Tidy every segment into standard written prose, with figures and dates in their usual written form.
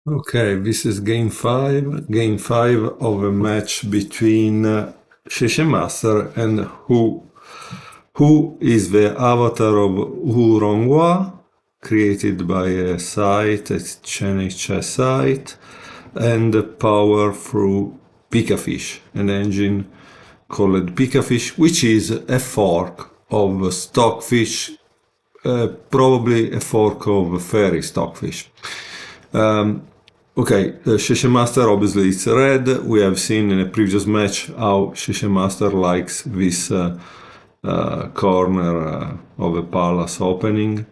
Okay, this is game 5. Game 5 of a match between XieXieMaster and Hu. Hu is the avatar of Hu ROng Hua, created by a site, a NNUE site, and power through Pikafish, an engine called Pikafish, which is a fork of Stockfish, probably a fork of Fairy Stockfish. Okay, XieXieMaster obviously it's red. We have seen in a previous match how XieXieMaster likes this corner of a palace opening,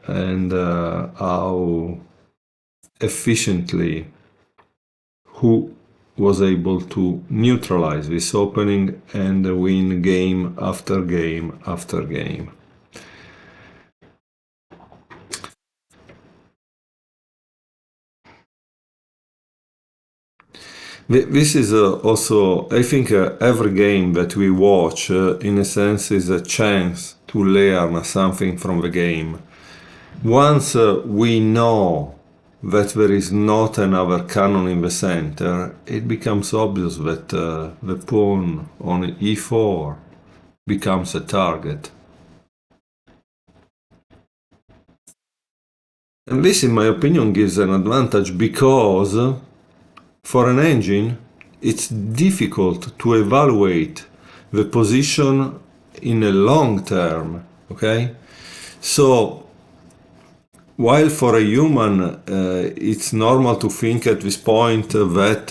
and how efficiently Hu was able to neutralize this opening and win game after game after game. This is also, I think, every game that we watch, in a sense, is a chance to learn something from the game. Once we know that there is not another cannon in the center, it becomes obvious that the pawn on e4 becomes a target. And this, in my opinion, gives an advantage because for an engine, it's difficult to evaluate the position in a long term, okay? So, while for a human, it's normal to think at this point that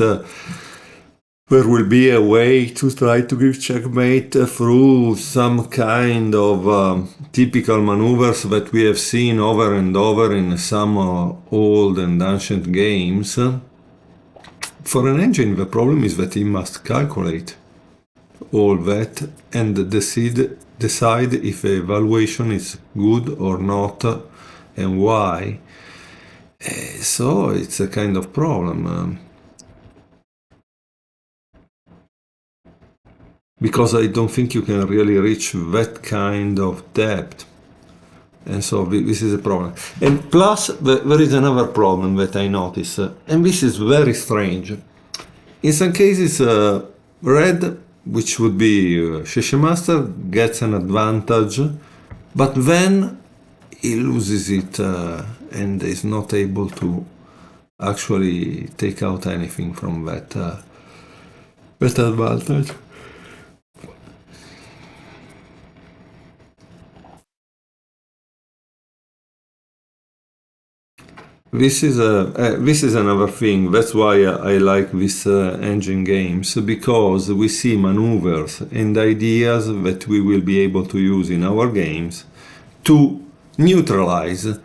there will be a way to try to give checkmate through some kind of typical maneuvers that we have seen over and over in some old and ancient games. For an engine, the problem is that it must calculate all that and decide if the evaluation is good or not and why. So it's a kind of problem. Because I don't think you can really reach that kind of depth. And so this is a problem. And plus, there is another problem that I notice, and this is very strange. In some cases, red, which would be XieXieMaster, gets an advantage, but then he loses it and is not able to actually take out anything from that advantage. This is another thing. That's why I like these engine games, because we see maneuvers and ideas that we will be able to use in our games to neutralize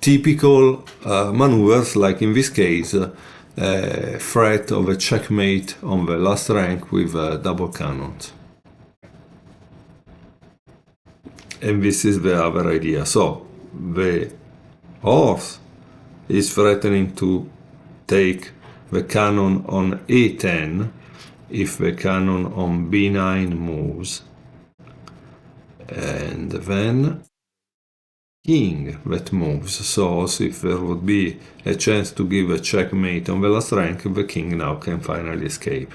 typical maneuvers, like in this case, threat of a checkmate on the last rank with double cannons. And this is the other idea. So the horse is threatening to take the cannon on a10 if the cannon on b9 moves, and then king that moves. So if there would be a chance to give a checkmate on the last rank, the king now can finally escape.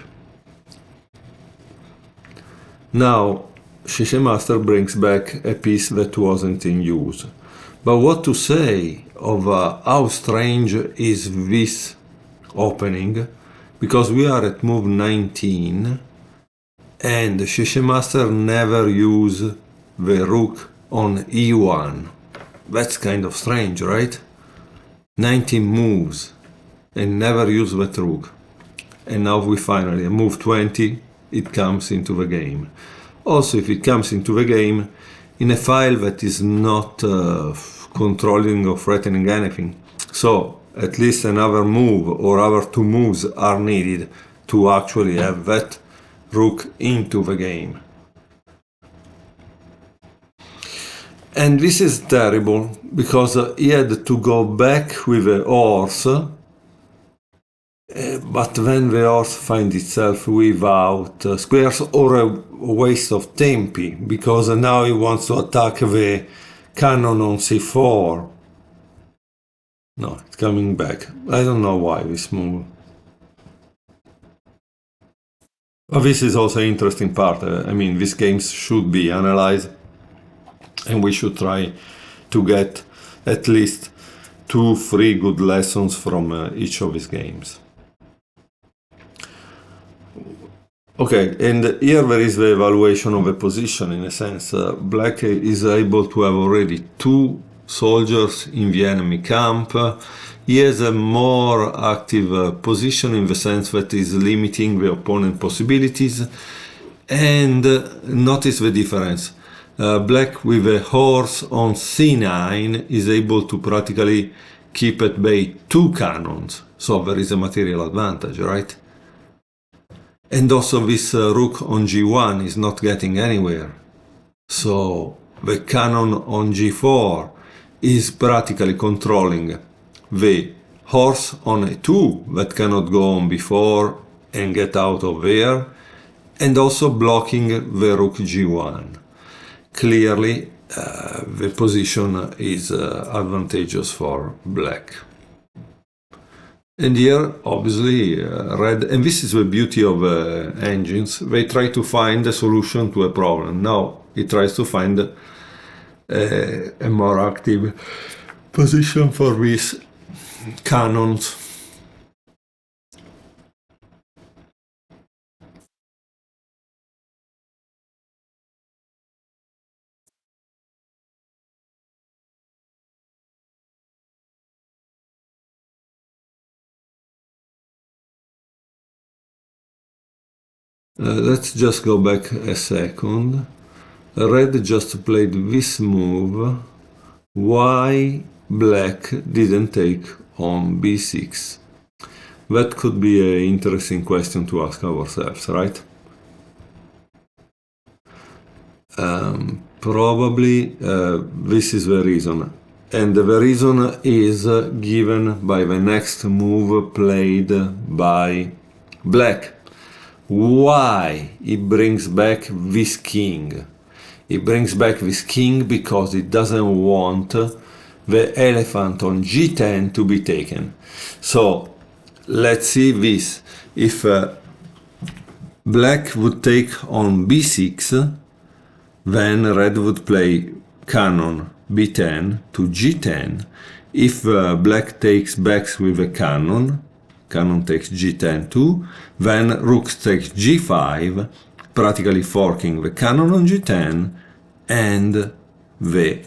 Now XieXieMaster brings back a piece that wasn't in use. But what to say of how strange is this opening, because we are at move 19 and XieXieMaster never use the rook on e1. That's kind of strange, right? 19 moves and never use that rook. And now we finally, at move 20, it comes into the game. Also, if it comes into the game in a file that is not controlling or threatening anything. So at least another move or other two moves are needed to actually have that rook into the game. And this is terrible, because he had to go back with a horse, but then the horse finds itself without squares, or a waste of tempi, because now he wants to attack the cannon on c4. No, it's coming back. I don't know why this move. But this is also an interesting part. I mean, these games should be analyzed, and we should try to get at least 2-3 good lessons from each of these games. Okay, and here there is the evaluation of a position in a sense. Black is able to have already 2 soldiers in the enemy camp. He has a more active position in the sense that is limiting the opponent possibilities. And notice the difference. Black with a horse on c9 is able to practically keep at bay 2 cannons. So there is a material advantage, right? And also this rook on g1 is not getting anywhere. So the cannon on g4 is practically controlling the horse on a2 that cannot go on b4 and get out of there, and also blocking the rook g1. Clearly, the position is advantageous for black. And here, obviously, red, and this is the beauty of engines, they try to find a solution to a problem. Now, it tries to find a more active position for these cannons. Let's just go back a second. Red just played this move. Why black didn't take on b6? That could be an interesting question to ask ourselves, right? Probably this is the reason. And the reason is given by the next move played by black. Why he brings back this king? He brings back this king because he doesn't want the elephant on g10 to be taken. So let's see this. If black would take on b6, then red would play cannon b10 to g10. If black takes backs with a cannon, cannon takes g10 too, then rook takes g5, practically forking the cannon on g10 and the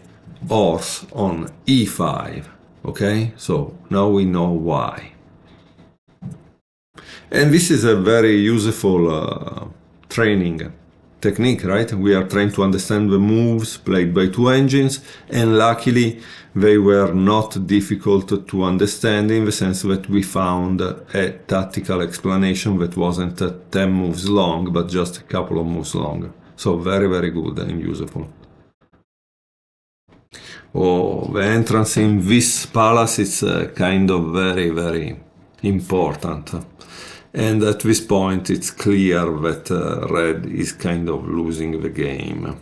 horse on e5. Okay, so now we know why. And this is a very useful training technique, right? We are trying to understand the moves played by 2 engines, and luckily they were not difficult to understand in the sense that we found a tactical explanation that wasn't 10 moves long, but just a couple of moves long. So very, very good and useful. Oh, the entrance in this palace is kind of very, very important. And at this point, it's clear that red is kind of losing the game.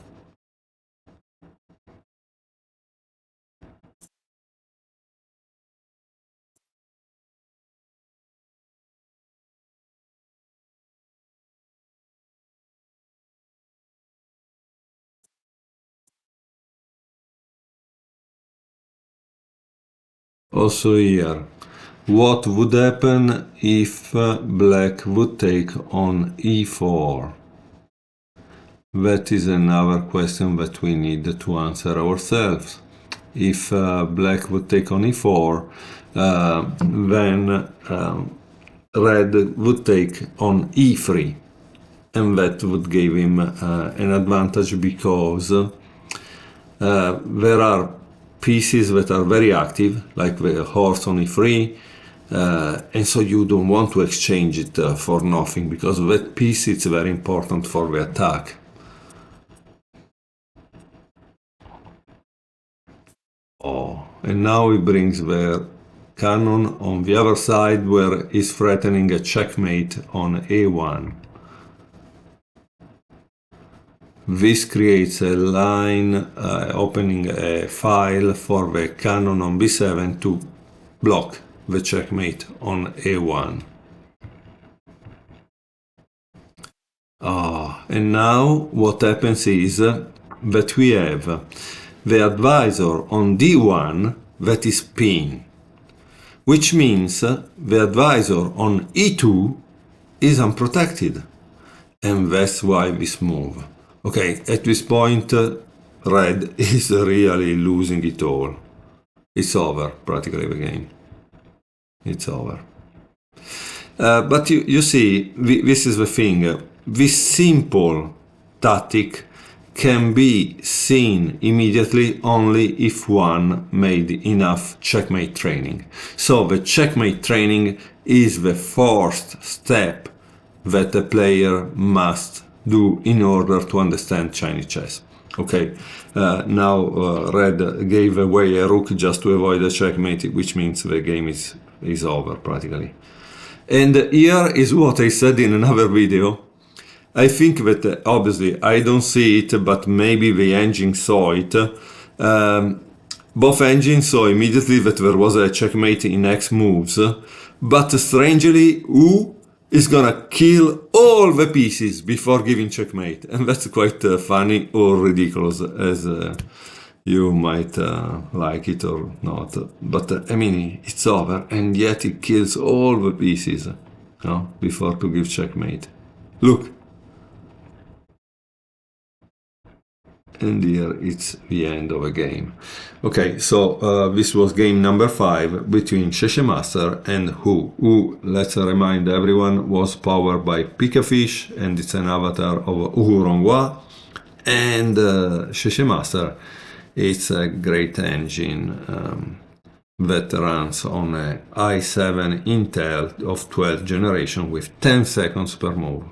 Also here, what would happen if black would take on e4? That is another question that we need to answer ourselves. If black would take on e4, then red would take on e3, and that would give him an advantage because there are pieces that are very active, like the horse on e3, and so you don't want to exchange it for nothing, because that piece is very important for the attack. Oh, and now he brings the cannon on the other side, where he's threatening a checkmate on a1. This creates a line opening a file for the cannon on b7 to block the checkmate on a1. And now what happens is that we have the advisor on d1 that is pin, which means the advisor on e2 is unprotected, and that's why this move. Okay, at this point red is really losing it all. It's over, practically the game. It's over. But you see, this is the thing. This simple tactic can be seen immediately only if one made enough checkmate training. So the checkmate training is the first step that a player must do in order to understand Chinese chess. Okay, now red gave away a rook just to avoid a checkmate, which means the game is over practically. And here is what I said in another video. I think that obviously I don't see it, but maybe the engine saw it. Both engines saw immediately that there was a checkmate in X moves, but strangely Hu is gonna kill all the pieces before giving checkmate, and that's quite funny or ridiculous, as you might like it or not. But I mean, it's over, and yet it kills all the pieces, before to give checkmate. Look. And here it's the end of a game. Okay, so this was game number 5 between XieXieMaster and Hu. Hu, let's remind everyone, was powered by Pikafish, and it's an avatar of Hu ROng Hua. And XieXieMaster, it's a great engine that runs on a i7 Intel of 12th generation with 10 seconds per move.